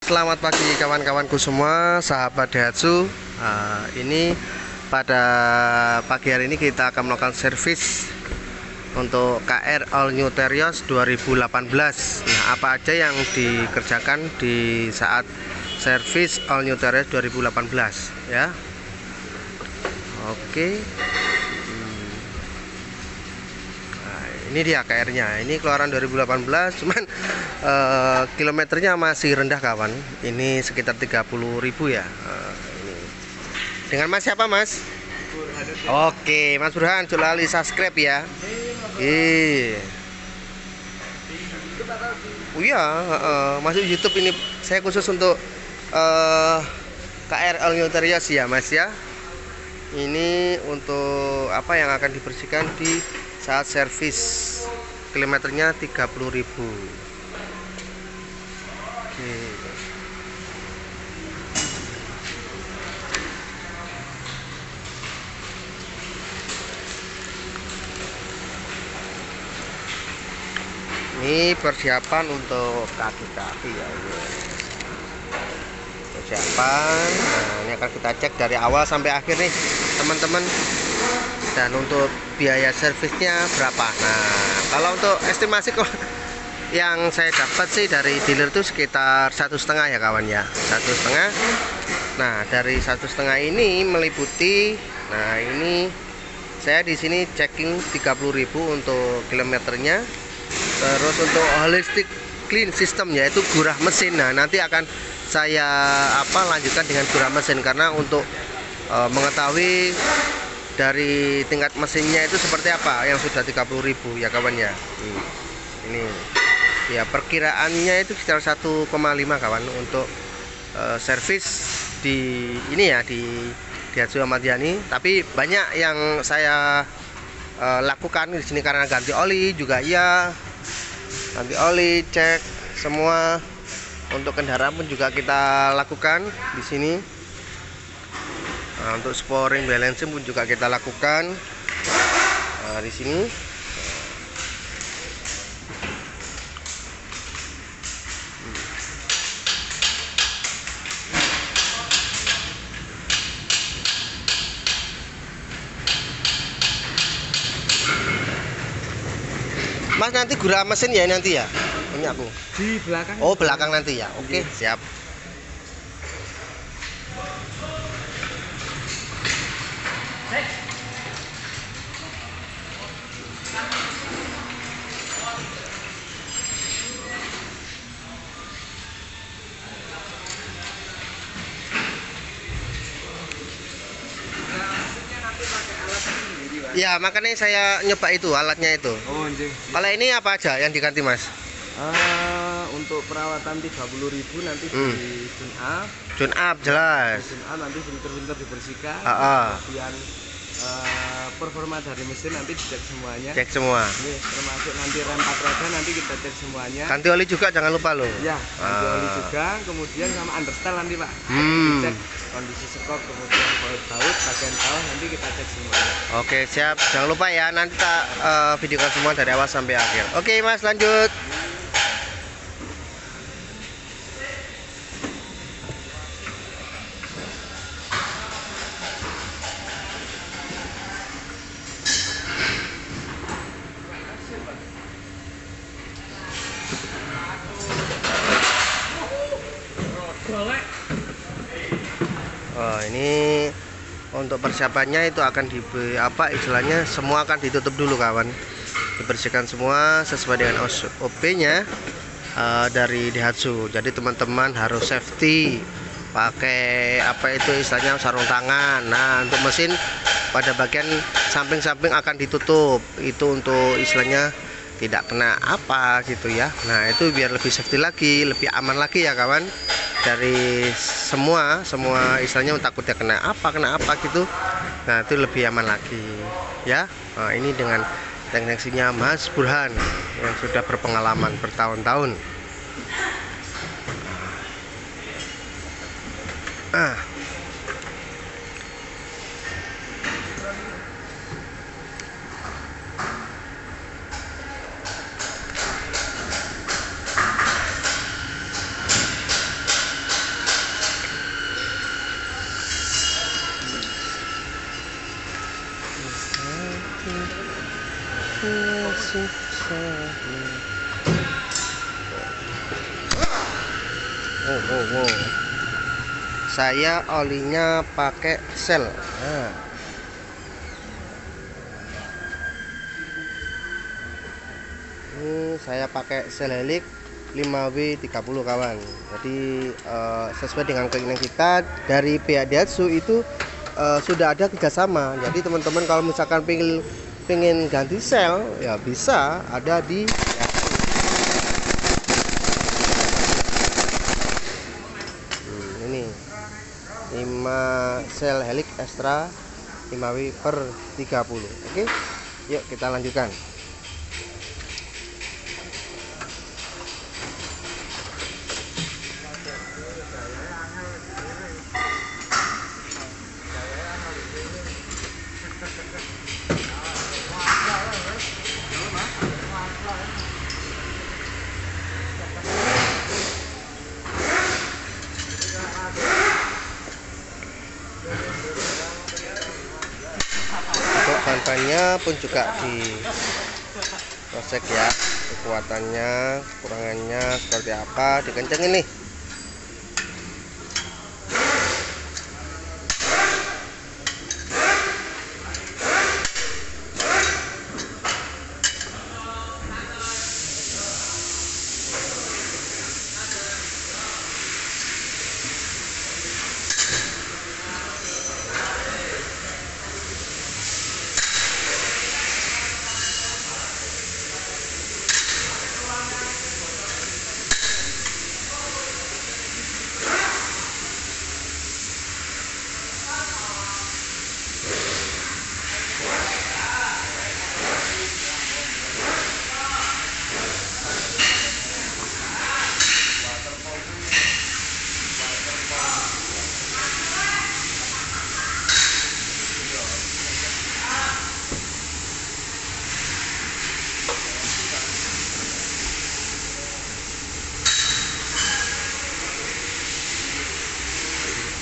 Selamat pagi kawan-kawanku semua, sahabat Daihatsu. Ini pada pagi hari ini kita akan melakukan servis untuk KR All New Terios 2018. Nah, apa aja yang dikerjakan di saat servis All New Terios 2018 ya. Oke. Ini dia KR-nya. Ini keluaran 2018, cuman kilometernya masih rendah kawan. Ini sekitar 30.000 ya. Ini. Dengan Mas siapa Mas? Oke, Mas Burhan, jangan lupa subscribe ya. Oh iya, masuk YouTube ini. Saya khusus untuk KR All New Terios ya Mas ya. Ini untuk apa yang akan dibersihkan di saat servis, kilometernya 30.000. Oke. Ini persiapan untuk kaki-kaki ya. Persiapan. Nah, ini akan kita cek dari awal sampai akhir nih, teman-teman. Dan untuk biaya servisnya berapa? Nah, kalau untuk estimasi kok yang saya dapat sih dari dealer itu sekitar 1,5 ya kawan ya, 1,5. Nah, dari 1,5 ini meliputi, nah ini saya di sini checking 30.000 untuk kilometernya. Terus untuk holistic clean system yaitu gurah mesin. Nah, nanti akan saya lanjutkan dengan gurah mesin, karena untuk mengetahui dari tingkat mesinnya itu seperti apa yang sudah 30.000 ya kawan ya. Ini ya perkiraannya itu sekitar 1,5 kawan untuk servis di ini ya, di Daihatsu Ahmad Yani. Tapi banyak yang saya lakukan di sini karena ganti oli juga ya, ganti oli, cek semua. Untuk kendaraan pun juga kita lakukan di sini. Nah, untuk sporing balancing pun juga kita lakukan di sini. Mas, nanti gurah mesin ya nanti ya? Ini aku di belakang. Oh, belakang nanti ya. Oke, siap. Ya, makanya saya nyoba itu alatnya itu. Oh, anjing. Kalau ini apa aja yang diganti Mas? Untuk perawatan 30.000 nanti di tune up. Tune up jelas. Tune up nanti filter-filter dibersihkan. Kemudian performa dari mesin nanti dicek semuanya. Cek semua. Ini termasuk nanti rem 4 roda nanti kita cek semuanya. Ganti oli juga jangan lupa loh. Ya, ganti oli juga. Kemudian sama understyle nanti Pak. Dicek kondisi skok, kemudian baut bagian bawah nanti kita cek semuanya. Oke, siap. Jangan lupa ya, nanti kita videokan semua dari awal sampai akhir. Oke Mas, lanjut. Oh, ini untuk persiapannya itu akan istilahnya semua akan ditutup dulu kawan, dibersihkan semua sesuai dengan SOP-nya dari Daihatsu. Jadi teman-teman harus safety, pakai istilahnya sarung tangan. Nah, untuk mesin pada bagian samping-samping akan ditutup, itu untuk istilahnya tidak kena gitu ya. Nah, itu biar lebih safety lagi, lebih aman lagi ya kawan. Dari semua istilahnya takutnya kena apa gitu. Nah, itu lebih aman lagi ya. Nah, ini dengan teknisinya Mas Burhan yang sudah berpengalaman bertahun-tahun. Oh. Saya olinya pakai sel. Nah. Ini saya pakai sel Helix 5W30 kawan. Jadi sesuai dengan keinginan kita dari pihak Daihatsu itu sudah ada kerjasama. Jadi teman-teman kalau misalkan pengen ganti sel ya bisa ada di Daihatsu. Ini 5 sel Helix Extra 5W/30. Oke, yuk kita lanjutkan. Ban-bannya pun juga di prosek ya, kekuatannya, kekurangannya seperti apa, dikencengin nih.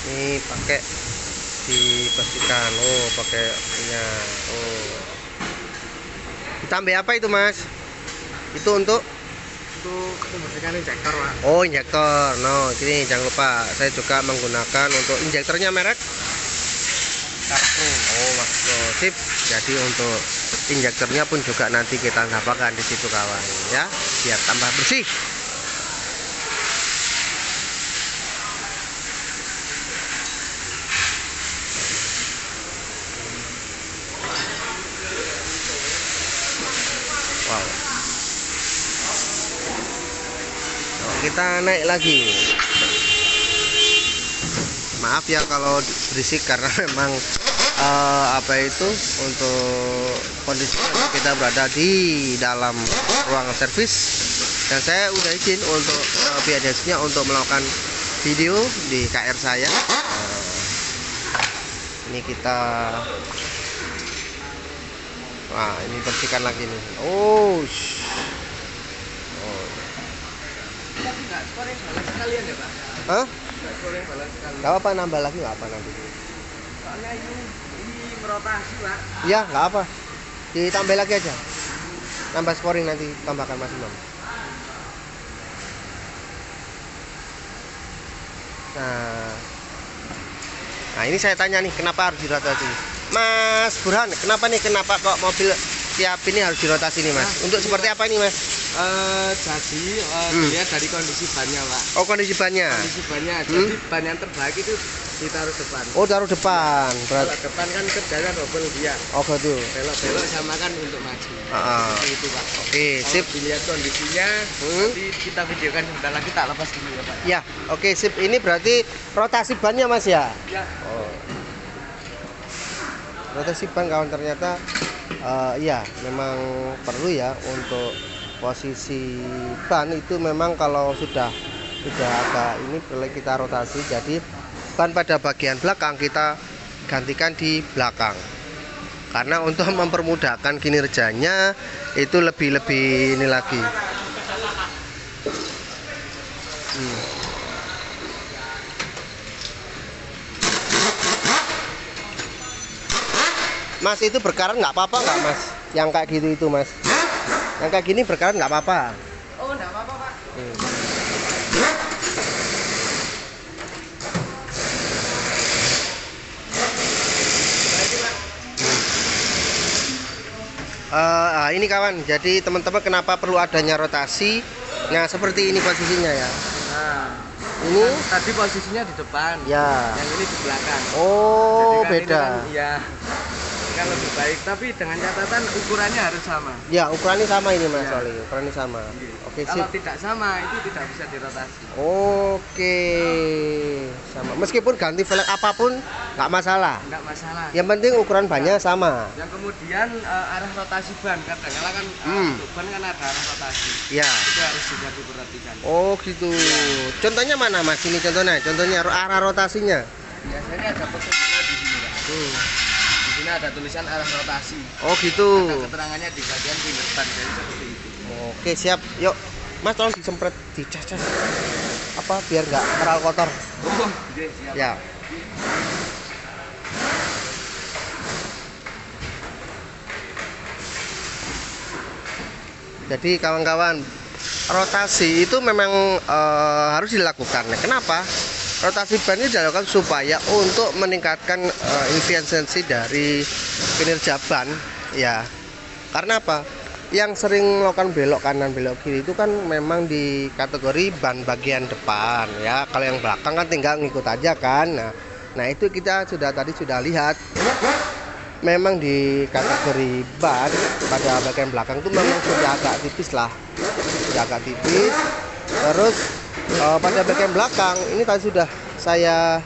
Ini pakai dibersihkan. Oh, pakai punya. Oh, ditambah apa itu mas? Itu untuk membersihkan injektor Pak. Oh, injektor. No, ini jangan lupa saya juga menggunakan untuk injektornya merek Karpro. Oh, mas. Oh, sip. Jadi untuk injektornya pun juga nanti kita tambahkan di situ kawan ya, biar tambah bersih. Wow. Kita naik lagi. Maaf ya kalau berisik karena memang apa itu untuk kondisi kita berada di dalam ruang servis dan saya udah izin untuk pihak Daihatsu-nya untuk melakukan video di KR saya. Ini kita ini bersihkan lagi nih. Oh. Enggak scoring balas sekalian ya Pak? Hah? Enggak scoring balas sekalian. Gak apa, nambah lagi nggak apa nanti. Soalnya ini merotasi Pak. Iya, nggak apa. Ditambah lagi aja. Nambah scoring nanti tambahkan Mas Imam. Nah, ini saya tanya nih, kenapa harus dirotasi? Mas Burhan, kenapa kok mobil tiap ini harus dirotasi nih Mas? Untuk seperti apa ini Mas? Jadi dilihat dari kondisi bannya Pak. Oh, kondisi bannya. Kondisi bannya. Jadi ban yang terbaik itu ditaruh depan. Oh, taruh depan. Kalau depan kan kerjanya double dia. Oh, gitu. Belok-belok sama kan untuk maju. Seperti itu Pak. Oke, sip. Dilihat kondisinya, nanti kita videokan sebentar lagi, tak lepas dulu ya Pak. Ya, oke sip. Ini berarti rotasi bannya Mas ya? Ya. Oh. Rotasi ban kawan ternyata iya memang perlu ya untuk posisi ban itu memang kalau sudah agak ini perlu kita rotasi, jadi ban pada bagian belakang kita gantikan di belakang karena untuk mempermudahkan kinerjanya itu lebih ini lagi. Mas itu berkarat nggak apa-apa nggak Mas? Yang kayak gitu itu Mas? Yang kayak gini berkarat nggak apa-apa. Oh, enggak apa-apa, Pak. Ini kawan, jadi teman-teman kenapa perlu adanya rotasi? Nah, seperti ini posisinya ya. Nah, Ini tadi posisinya di depan. ya. Yang ini di belakang. Oh, Jadi kan beda. Iya. Kan lebih baik, tapi dengan catatan ukurannya harus sama. Ya, ukurannya sama ini Mas Ya. Oli. Ukurannya sama. Oke, Kalau sip. tidak sama, itu tidak bisa dirotasi. Oke. Sama. Meskipun ganti velg apapun nggak masalah. Enggak masalah. Yang penting ukuran bannya sama. Yang kemudian arah rotasi ban, kadang-kadang kan untuk ban kan ada arah rotasi. Ya. Itu harus juga diperhatikan. Oh, gitu. Contohnya mana Mas? Ini contohnya. Contohnya arah rotasinya. Biasanya ada petunjuknya di sini, Pak. Di sini ada tulisan arah rotasi. Oh, gitu. Ada keterangannya di bagian pinggir ban, jadi seperti itu. Oke, siap. Yuk. Mas tolong disempret, dicas-cas. Apa biar nggak terlalu kotor. Oh, oke, siap. Ya. Jadi kawan-kawan, rotasi itu memang harus dilakukan. Kenapa? Rotasi ban ini dilakukan supaya untuk meningkatkan efisiensi dari kinerja ban, ya. Karena apa? Yang sering melakukan belok kanan belok kiri itu kan memang di kategori ban bagian depan, ya. Kalau yang belakang kan tinggal ngikut aja kan. Nah itu kita tadi sudah lihat. Memang di kategori ban pada bagian belakang itu memang sudah agak tipis lah, sudah agak tipis. Terus pada bagian belakang ini tadi sudah saya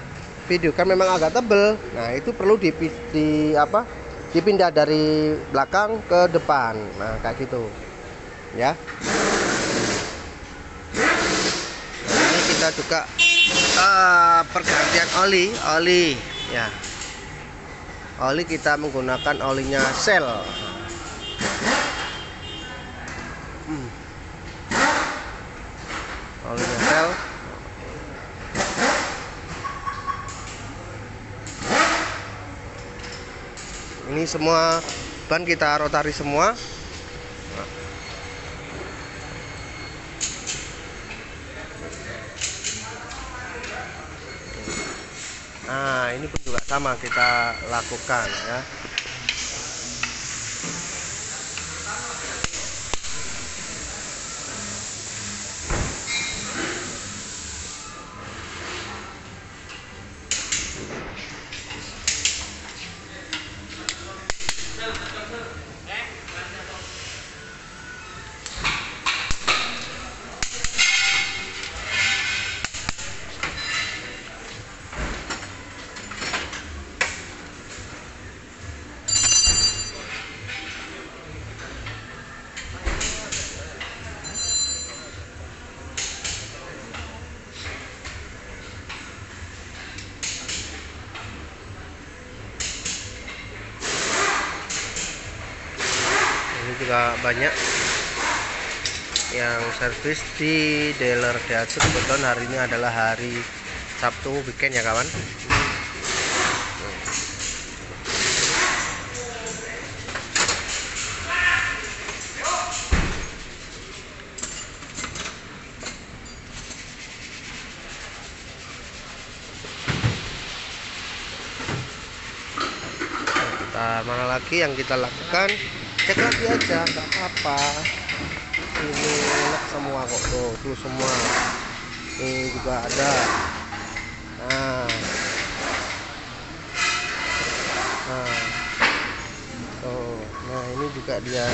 videokan memang agak tebel. Nah itu perlu dipindah dari belakang ke depan. Nah kayak gitu ya. Nah, ini kita juga pergantian oli ya. Oli kita menggunakan olinya Shell. Olinya Shell. Ini semua ban kita rotari semua. Nah, ini pun juga sama kita lakukan ya. Juga banyak yang servis di dealer Daihatsu. Kebetulan hari ini adalah hari Sabtu weekend ya kawan. Nah, mana lagi yang kita lakukan? Cek lagi aja, nggak apa-apa. Ini enak semua kok, tuh semua. Ini juga ada. Nah ini juga dia.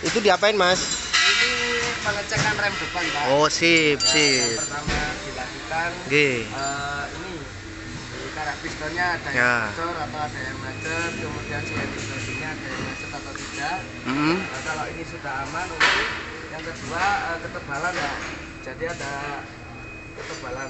Itu diapain Mas? Ini pengecekan rem depan, Pak. Oh sip. Yang pertama dilakukan ini di karak pistonnya ada yang bocor atau ada yang macet, kemudian selain pistonnya ada yang macet atau tidak. Nah, kalau ini sudah aman, untuk yang kedua ketebalan ya. Jadi ada ketebalan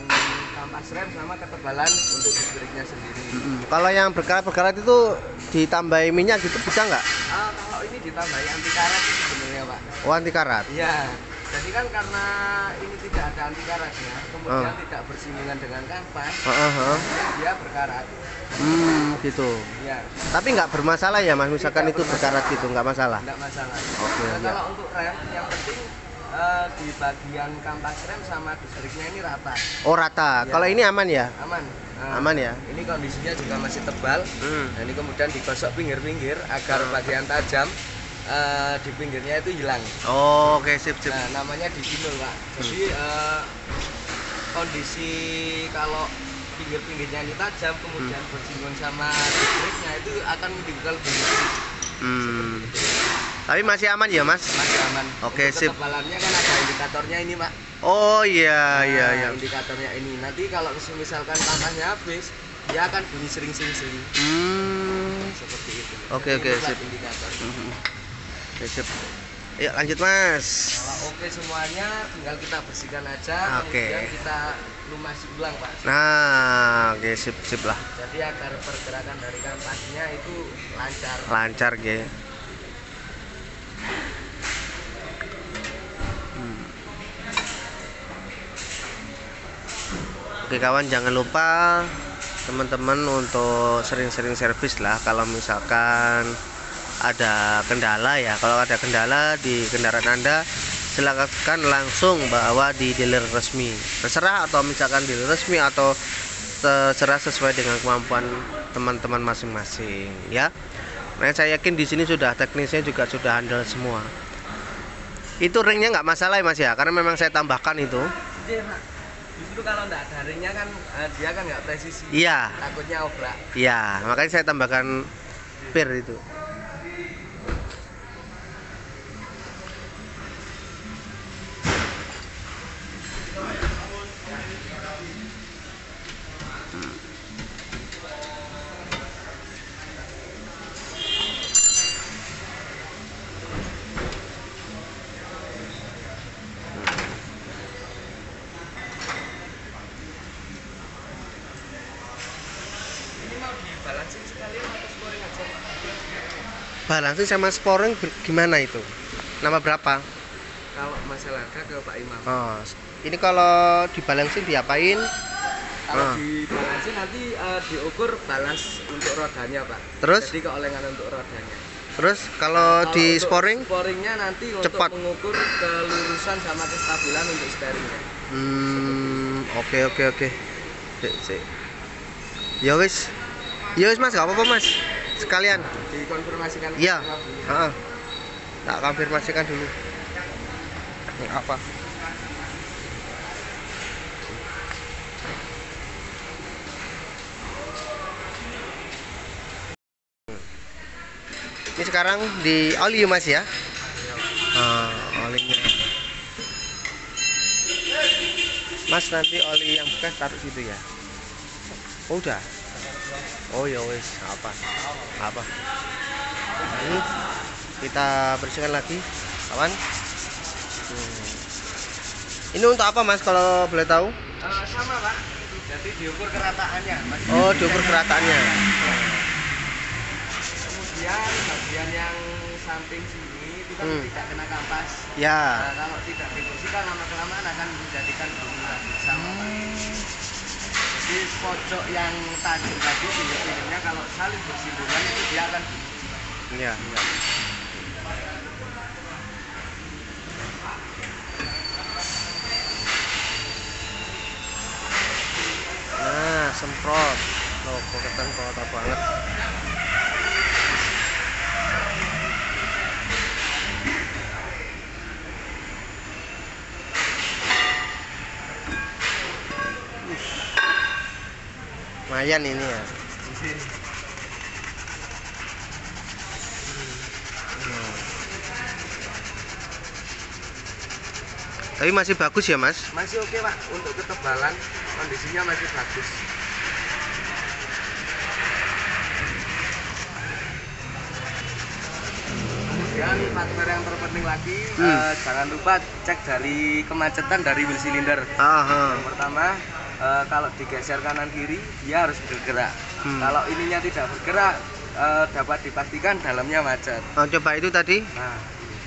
kampas rem sama ketebalan untuk disbrake-nya sendiri. Kalau yang berkarat-berkarat itu ditambahi minyak gitu bisa nggak? Kalau ini ditambahi anti karat itu sebenarnya, Pak. Oh anti karat? Iya. Jadi kan karena ini tidak ada anti karatnya, kemudian tidak bersinggungan dengan kampas, dia berkarat. Gitu. Ya. Tapi nggak bermasalah ya mas, misalkan itu berkarat gitu, nggak masalah? Nggak masalah. Oke. Nah, kalau untuk rem, yang penting di bagian kampas rem sama distriknya ini rata. Oh rata. Ya. Kalau ini aman ya? Aman. Aman ya? Ini kondisinya juga masih tebal. Nah, ini kemudian digosok pinggir-pinggir agar bagian tajam di pinggirnya itu hilang. Oh, oke, sip. Nah, namanya disinul, Pak. Jadi kondisi kalau pinggir-pinggirnya ini tajam kemudian bersinggungan sama distriknya itu akan menimbulkan bunyi. Tapi masih aman ya mas? Masih aman. Oke, sip. Ketebalannya kan ada indikatornya ini, Pak. Oh iya. Indikatornya ini. Nanti kalau misalkan kampasnya habis, dia akan bunyi sering-sering. Seperti itu. Oke, sip. Indikator. Oke, sip. Yuk lanjut mas. Kalau oke semuanya, tinggal kita bersihkan aja. Kemudian kita lumasi ulang, Pak. Nah, oke, sip lah. Jadi agar pergerakan dari kampasnya itu lancar. Lancar, ge. Oke kawan, jangan lupa teman-teman untuk sering-sering servis lah kalau misalkan ada kendala ya. Kalau ada kendala di kendaraan Anda, silakan langsung bawa di dealer resmi. Terserah atau misalkan dealer resmi atau terserah sesuai dengan kemampuan teman-teman masing-masing ya. Nah, saya yakin di sini sudah teknisnya juga sudah handal semua. Itu ringnya nggak masalah ya Mas ya, karena memang saya tambahkan itu. Iya, Pak. Justru kalau nggak ada ringnya kan dia kan nggak presisi. Iya. Takutnya obrak. Iya, makanya saya tambahkan pir itu. Balancing sama sporing gimana itu? Nama berapa? Kalau masalah harga ke Pak Imam. Oh, ini kalau dibalancing diapain? Kalau dibalancing nanti diukur balance untuk rodanya, Pak. Terus? Jadi keolengan untuk rodanya. Terus kalau di sporing? Sporingnya nanti cepat. Untuk mengukur kelurusan sama kestabilan untuk steeringnya. Oke. Ya wis Mas, gak apa-apa Mas. Sekalian dikonfirmasikan. Iya. Tak konfirmasikan dulu. Ini apa? Ini sekarang di oli Mas ya? Olinya. Mas nanti oli yang bekas taruh situ ya. Oh, udah. Oh ya wes, apa? Nah, ini kita bersihkan lagi, kawan. Ini untuk apa Mas kalau boleh tahu? Sama Pak. Jadi diukur kerataannya. Oh, diukur kerataannya. Kemudian bagian yang samping sini itu kan tidak kena kampas. Ya. Nah, kalau tidak dibersihkan lama-kelamaan akan menjadikan bunyi sama. Di pojok yang tajam tadi pinggirnya kalau saling bersinggungan itu dia akan bunyi. Iya. Nah, semprot. Loh, koketan kotor banget. Lumayan ini ya. Tapi masih bagus ya Mas? Masih oke Pak, untuk ketebalan kondisinya masih bagus. Kemudian faktor yang terpenting lagi, jangan lupa cek dari kemacetan dari wheel cylinder. Yang pertama, kalau digeser kanan kiri dia harus bergerak. Kalau ininya tidak bergerak, dapat dipastikan dalamnya macet. Coba itu tadi. Nah,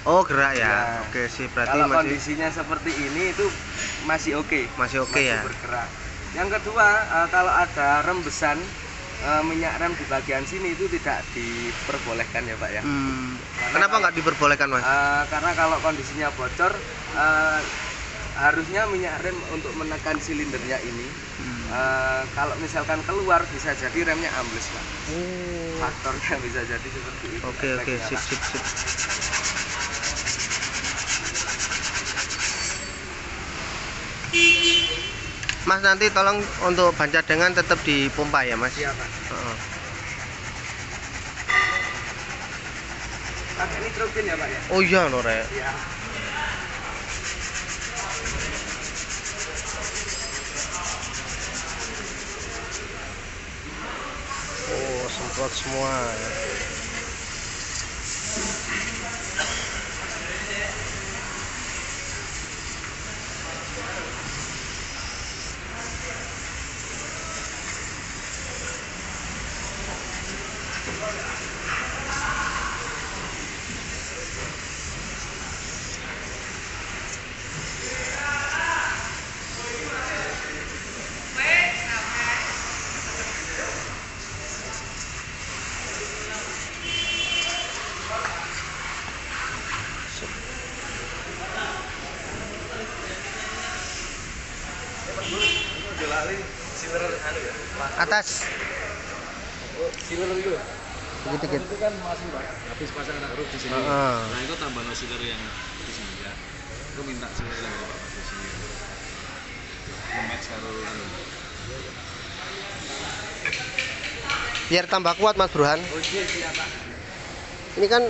Oh, gerak ya. Ya. Oke sih, berarti Kalau masih kondisinya seperti ini itu masih oke. Masih oke ya. Bergerak. Yang kedua, kalau ada rembesan minyak rem di bagian sini itu tidak diperbolehkan ya Pak ya. Kenapa nggak diperbolehkan Mas? Karena kalau kondisinya bocor, harusnya minyak rem untuk menekan silindernya ini. Kalau misalkan keluar bisa jadi remnya ambles Pak. Faktornya bisa jadi seperti itu. Oke, sip. Mas nanti tolong untuk ban cadangan tetap dipompa ya Mas. Iya Pak. Pakai nitrogen ya Pak ya. Oh iya no Rek. Iya. Oh semprot semua. Atas. Siler itu. Dikit-dikit. Itu kan masih Pak. Habis pasang anak roof di sini. Nah, itu tambah siler yang di sini ya. Itu minta siler yang Pak di sini. Match karo Biar tambah kuat Mas Burhan. Oh iya siap Pak. Ini kan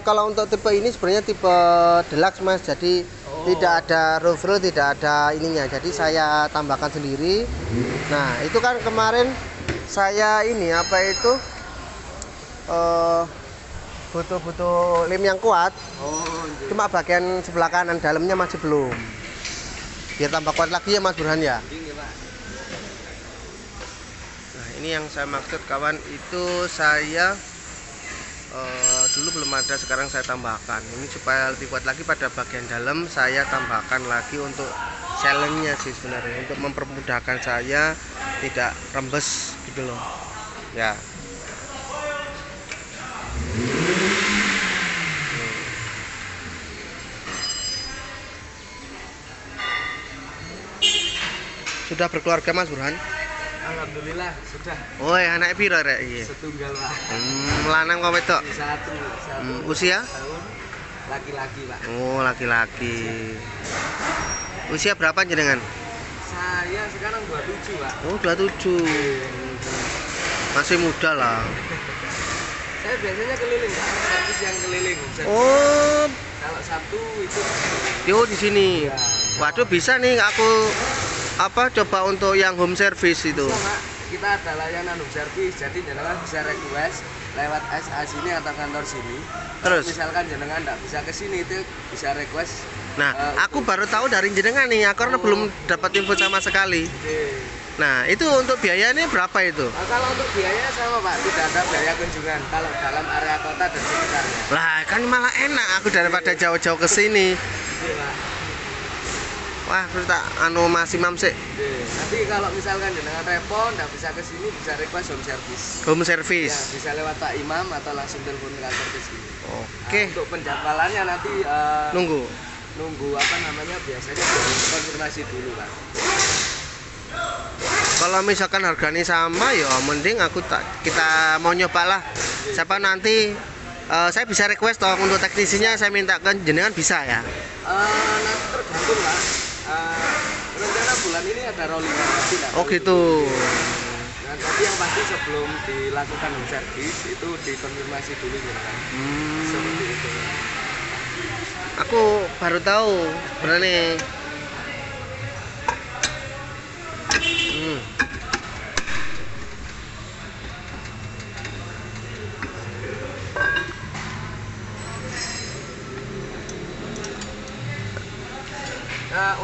kalau untuk tipe ini sebenarnya tipe deluxe Mas. Jadi tidak ada roof rail, tidak ada ininya. Jadi saya tambahkan sendiri. Nah, itu kan kemarin saya ini apa itu butuh lem yang kuat. Iya. Cuma bagian sebelah kanan dalamnya masih belum. Biar tambah kuat lagi ya Mas Burhan ya. Ini Pak. Nah, ini yang saya maksud kawan, itu saya dulu belum ada, sekarang saya tambahkan. Ini supaya lebih kuat lagi pada bagian dalam, saya tambahkan lagi untuk silentnya sih sebenarnya, untuk mempermudahkan saya tidak rembes gitu loh ya. Sudah berkeluarga Mas Burhan? Alhamdulillah sudah. Oh, anak piro rek iki? Setunggal Pak. Lanang kok wedok? Satu. Usia? Tahun laki-laki Pak. Oh, laki-laki. Usia berapa jenengan? Saya sekarang 27 Pak. Oh, 27. Masih muda lah. Saya biasanya keliling Pak, servis yang keliling. Oh, Kalau Sabtu itu yo di sini. ya. Waduh, bisa nih aku coba untuk yang home service itu. Bisa, Pak. Kita ada layanan home service, jadi jenengan bisa request lewat SA sini atau kantor sini. Terus? Misalkan jenengan nggak bisa ke sini, itu bisa request. Nah, aku baru tahu dari jenengan nih, karena belum dapat info sama sekali. Nah, itu untuk biayanya berapa itu? Nah, kalau untuk biaya sama Pak, tidak ada biaya kunjungan kalau dalam area kota dan sekitarnya. Lah, kan malah enak aku daripada jauh-jauh ke sini. Iya, Pak. Wah, terus tak masih mamsik. Nanti kalau misalkan jenengan repot, nggak bisa ke sini, bisa request home service. Home Ya, service. bisa lewat Pak Imam atau langsung telepon kantor ke sini. Oke. Nah, untuk penjadwalannya nanti nunggu apa namanya, biasanya konfirmasi dulu Pak. Kalau misalkan harganya sama ya mending kita mau nyoba lah. Siapa nanti saya bisa request toh untuk teknisinya, saya mintakan jenengan bisa ya. Nanti tergantung Pak. Rencana bulan ini ada rolling nanti. Oh gitu. Nah, tapi yang pasti sebelum dilakukan home service itu dikonfirmasi dulu jenengan. Seperti itu. Aku baru tahu berani.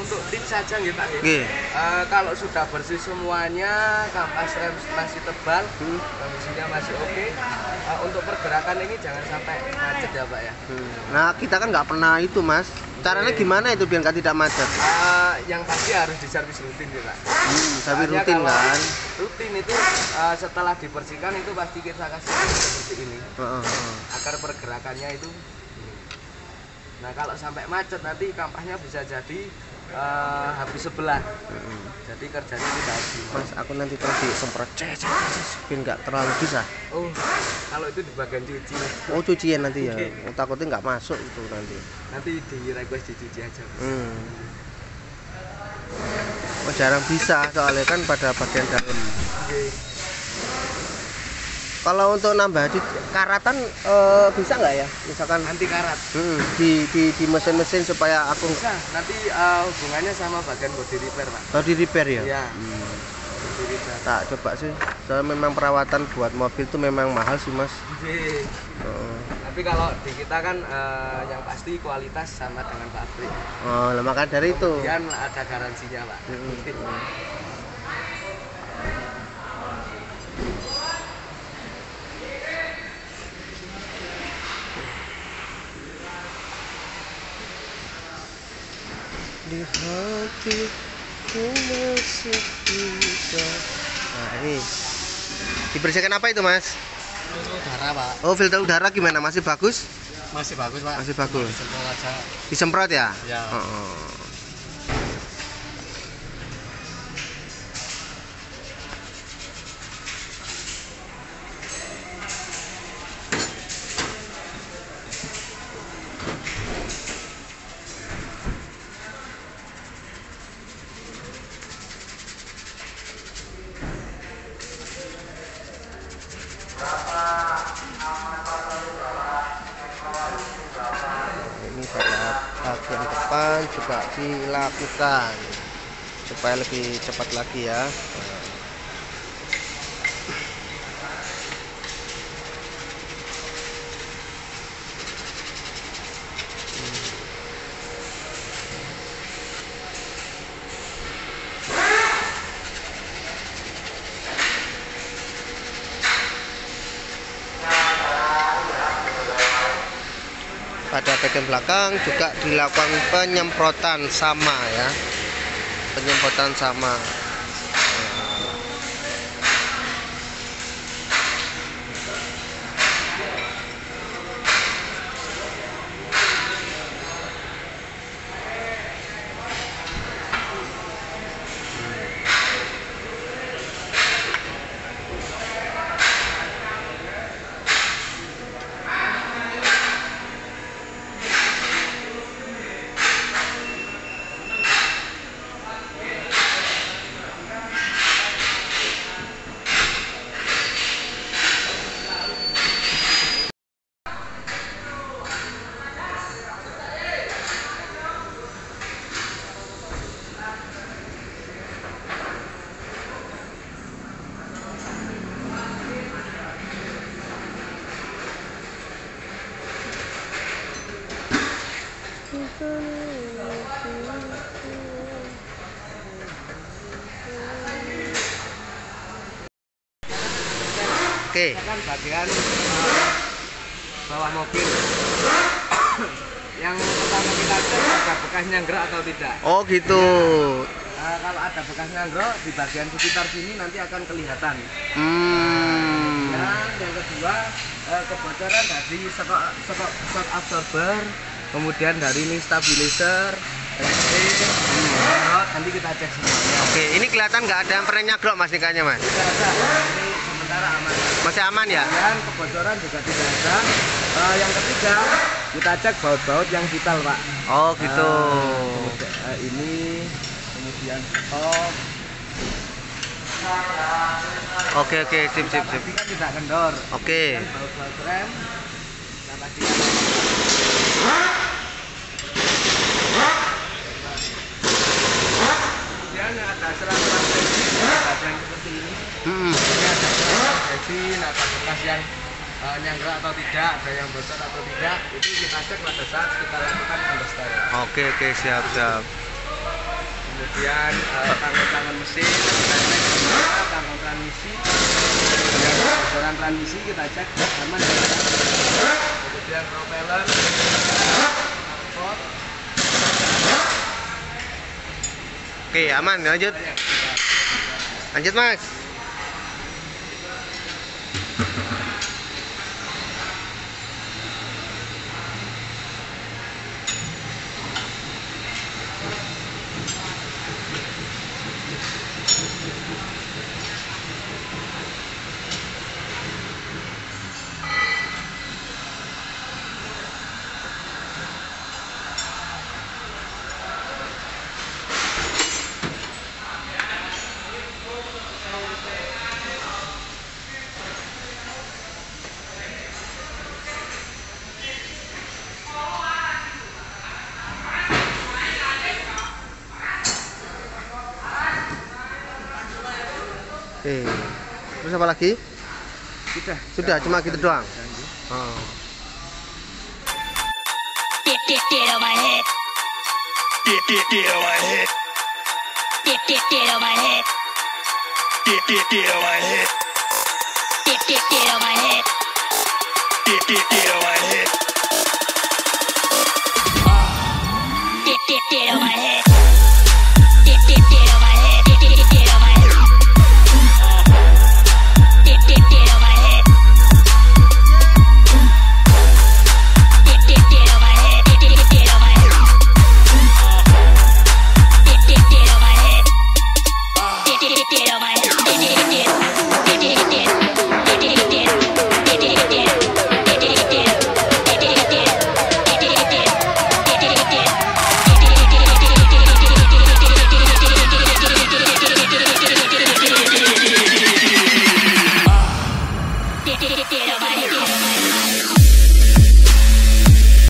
untuk tips saja gitu Pak. Kalau sudah bersih semuanya, kampas rem masih tebal, kondisinya masih oke. Untuk pergerakan ini jangan sampai macet ya Pak ya. Nah kita kan nggak pernah itu Mas. Caranya gimana itu biar tidak macet? Yang pasti harus diservis rutin ya Pak. Servis rutin kan? Rutin itu setelah dibersihkan itu pasti kita kasih seperti ini. Agar pergerakannya itu. Nah kalau sampai macet nanti kampasnya bisa jadi habis sebelah. Jadi kerjanya tidak habis. Mas aku nanti terus disemprot biar nggak terlalu bisa. Oh kalau itu di bagian cuci. Oh cucian nanti ya. Takutnya nggak masuk itu nanti. Nanti di request dicuci aja. Oh jarang bisa soalnya kan pada bagian dalam. Kalau untuk nambah karatan bisa nggak ya? Misalkan anti karat. Di mesin-mesin supaya aku bisa. Nanti hubungannya sama bagian body repair Pak. Body repair ya? Iya. Tak coba sih. Soalnya memang perawatan buat mobil itu memang mahal sih Mas. Tapi kalau di kita kan yang pasti kualitas sama dengan pabrik. Oh, maka dari itu. Kemudian ada garansinya Pak. Di hatiku masih bisa. Nah ini dibersihkan apa itu Mas? Filter udara Pak. Oh filter udara gimana? Masih bagus? Masih bagus Pak. Masih bagus. Disemprot aja. Disemprot ya? Ya. Ini pada bagian depan juga dilakukan supaya lebih cepat lagi ya. Pada bagian belakang juga dilakukan penyemprotan sama ya, penyemprotan sama. Oke. Kan bagian bawah mobil. Yang pertama kita cek ada bekas nyanggrok atau tidak. Oh gitu. Kalau ada bekas nyanggrok di bagian sekitar sini nanti akan kelihatan. Dan yang kedua kebocoran dari shock absorber, kemudian dari ini stabilizer, nanti kita cek semuanya. Oke, ini kelihatan nggak ada yang pernah nyagrok Mas ikannya Mas? Tidak ada. Ini sementara aman. Masih aman ya? Dan kebocoran juga tidak ada. Yang ketiga kita cek baut-baut yang vital Pak. Oh gitu. Ini kemudian stop. Oke sip. Pastikan tidak kendor. Oke. Baut-baut rem. Kita pastikan. Kemudian ada selang-selang bensin bagian seperti ini. Ini ada selang bensin, ada bekas yang nyanggrok atau tidak, ada yang bocor atau tidak, itu kita cek pada saat kita lakukan understyle. Oke siap. kemudian tangan mesin, tangan transmisi, bocoran transmisi kita cek aman ya. Kemudian propeller, oke aman, lanjut Mas. Oke. Terus apa lagi? Sudah cuma gitu doang. Oh. Get on my head. Get on my head. Get on my head. Get on my head. Get on my head. Get on my head. Get on my head.